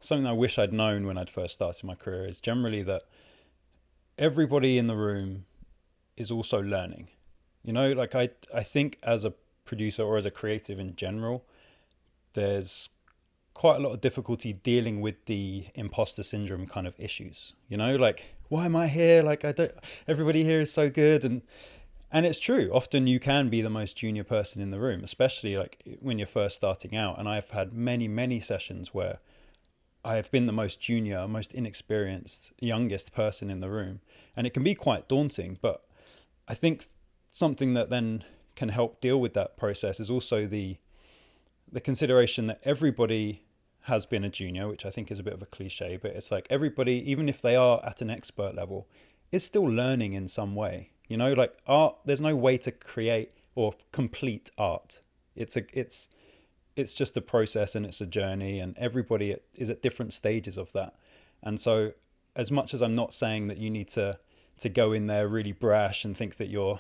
something I wish I'd known when I'd first started my career is generally that everybody in the room is also learning. Like I think as a producer or as a creative in general, there's quite a lot of difficulty dealing with the imposter syndrome kind of issues. Like, why am I here? Like, I don't, everybody here is so good. And it's true. Often you can be the most junior person in the room, especially like when you're first starting out. And I've had many, many sessions where I have been the most junior, most inexperienced, youngest person in the room. And it can be quite daunting. But I think something that then can help deal with that process is also the consideration that everybody has been a junior, which I think is a bit of a cliche, but it's like everybody, even if they are at an expert level, is still learning in some way. Like art, there's no way to create or complete art. It's just a process and it's a journey, and everybody is at different stages of that. And so as much as I'm not saying that you need to go in there really brash and think that you're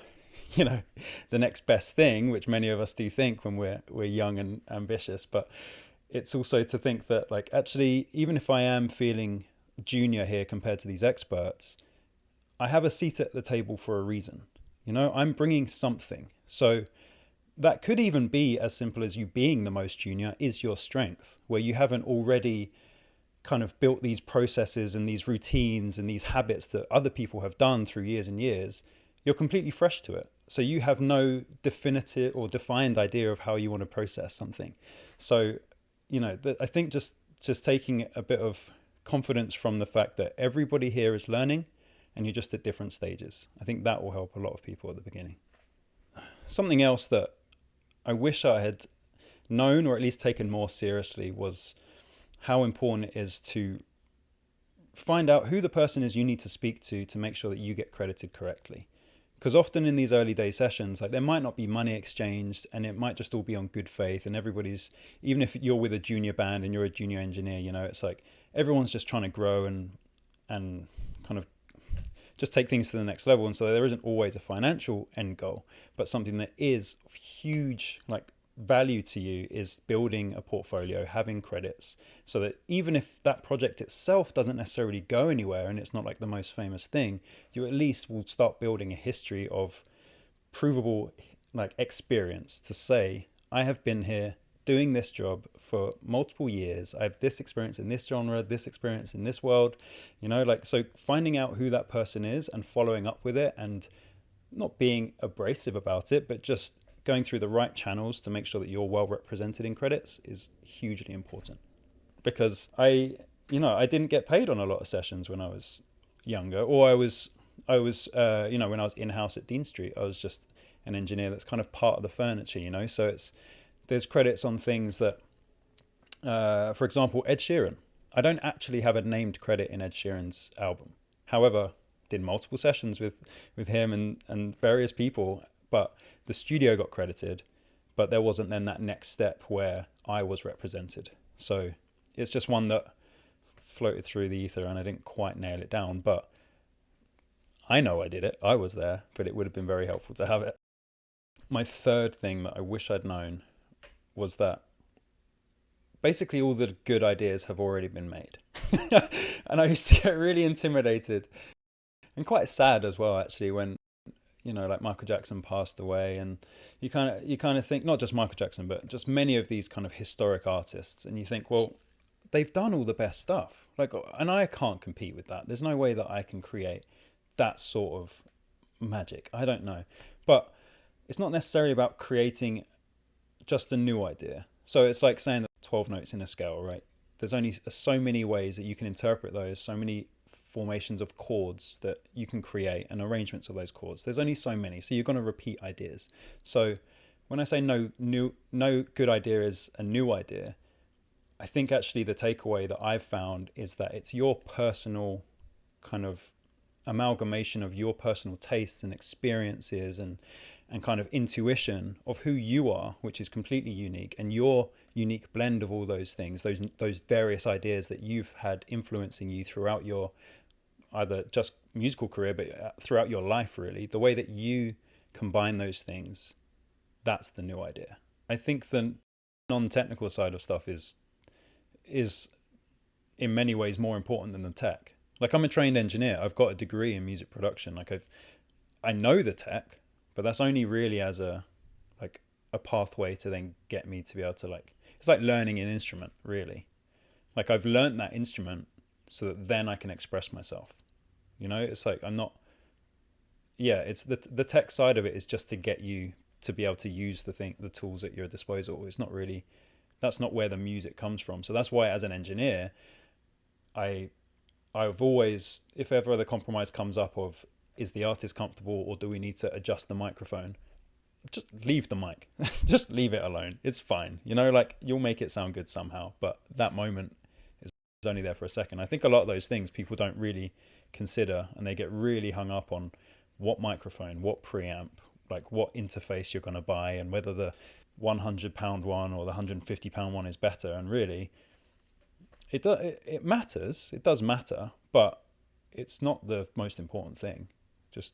the next best thing, which many of us do think when we're young and ambitious, but it's also to think that, like, actually, even if I am feeling junior here compared to these experts, I have a seat at the table for a reason. I'm bringing something. So that could even be as simple as you being the most junior is your strength, where you haven't already kind of built these processes and these routines and these habits that other people have done through years and years. You're completely fresh to it. So you have no definitive or defined idea of how you want to process something. So, I think just taking a bit of confidence from the fact that everybody here is learning and you're just at different stages. I think that will help a lot of people at the beginning. Something else that I wish I had known or at least taken more seriously was how important it is to find out who the person is you need to speak to make sure that you get credited correctly. Because often in these early day sessions, like, there might not be money exchanged and it might just all be on good faith, and everybody's, even if you're with a junior band and you're a junior engineer, it's like everyone's just trying to grow and kind of just take things to the next level. And so there isn't always a financial end goal, but something that is huge, like, value to you is building a portfolio, having credits, so that even if that project itself doesn't necessarily go anywhere and it's not like the most famous thing, you at least will start building a history of provable, like, experience to say, I have been here doing this job for multiple years. I have this experience in this genre, this experience in this world, so finding out who that person is and following up with it, and not being abrasive about it, but just going through the right channels to make sure that you're well represented in credits is hugely important. Because I didn't get paid on a lot of sessions when I was younger, or I was when I was in-house at Dean Street, I was just an engineer that's kind of part of the furniture, so there's credits on things that, for example, Ed Sheeran. I don't actually have a named credit in Ed Sheeran's album. However, did multiple sessions with him and various people, but the studio got credited, but there wasn't then that next step where I was represented. So it's just one that floated through the ether and I didn't quite nail it down, but I know I did it. I was there, but it would have been very helpful to have it. My third thing that I wish I'd known was that basically all the good ideas have already been made. And I used to get really intimidated and quite sad as well, actually, when like Michael Jackson passed away, and you kind of think, not just Michael Jackson, but just many of these kind of historic artists, and you think, well, they've done all the best stuff, like, and I can't compete with that. There's no way that I can create that sort of magic. I don't know, but it's not necessarily about creating just a new idea. So it's like saying that 12 notes in a scale, right? There's only so many ways that you can interpret those, so many formations of chords that you can create and arrangements of those chords. There's only so many, so you're going to repeat ideas. So when I say no good idea is a new idea, I think actually the takeaway that I've found is that it's your personal kind of amalgamation of your personal tastes and experiences and kind of intuition of who you are, which is completely unique, and your unique blend of all those things, those various ideas that you've had influencing you throughout your either just musical career, but throughout your life, really. The way that you combine those things, that's the new idea. I think the non-technical side of stuff is in many ways more important than the tech. Like, I'm a trained engineer. I've got a degree in music production. Like, I know the tech, but that's only really as a like a pathway to then get me to be able to, like, it's like learning an instrument, really. Like, I've learned that instrument so that then I can express myself. You know, it's like I'm not. Yeah, it's the tech side of it is just to get you to be able to use the tools at your disposal. It's not really, that's not where the music comes from. So that's why, as an engineer, I've always, if ever the compromise comes up of, is the artist comfortable or do we need to adjust the microphone? Just leave the mic. Just leave it alone. It's fine. You know, like, you'll make it sound good somehow, but that moment is only there for a second. I think a lot of those things people don't really consider, and they get really hung up on what microphone, what preamp, like what interface you're going to buy, and whether the £100 one or the £150 one is better. And really, it matters. It does matter, but it's not the most important thing. Just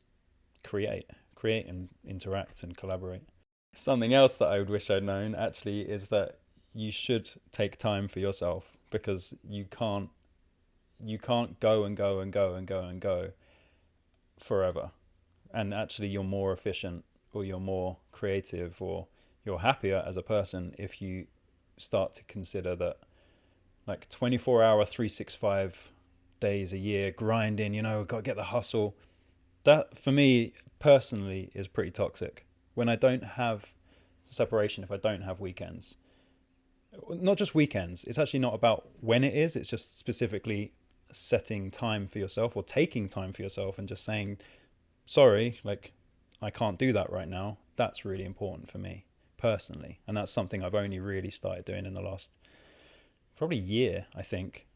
create and interact and collaborate. Something else that I would wish I'd known, actually, is that you should take time for yourself, because you can't go and go and go and go and go forever. And actually, you're more efficient, or you're more creative, or you're happier as a person if you start to consider that, like, 24-hour 365 days a year grinding, you know, got to get the hustle. That, for me personally, is pretty toxic. When I don't have separation, if I don't have weekends, not just weekends, it's actually not about when it is, it's just specifically setting time for yourself, or taking time for yourself, and just saying, sorry, like, I can't do that right now. That's really important for me personally. And that's something I've only really started doing in the last probably year, I think.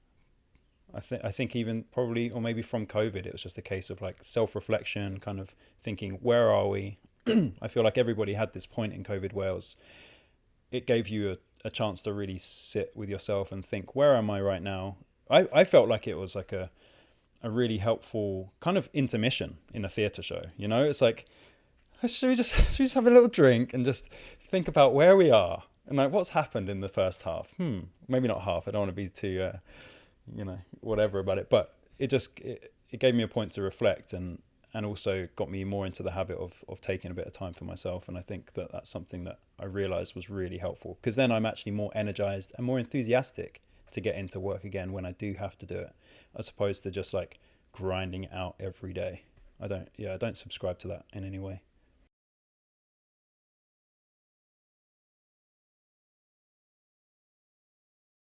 I think even probably, or maybe from COVID, it was just a case of, like, self-reflection, kind of thinking, where are we? I feel like everybody had this point in COVID where it gave you a chance to really sit with yourself and think, where am I right now? I felt like it was like a really helpful kind of intermission in a theatre show. You know, it's like, should we just have a little drink and just think about where we are and, like, what's happened in the first half? Maybe not half. I don't want to be too, whatever about it. But it gave me a point to reflect, and also got me more into the habit of taking a bit of time for myself. And I think that that's something that I realized was really helpful, because then I'm actually more energized and more enthusiastic to get into work again when I do have to do it, as opposed to just, like, grinding it out every day. I don't subscribe to that in any way.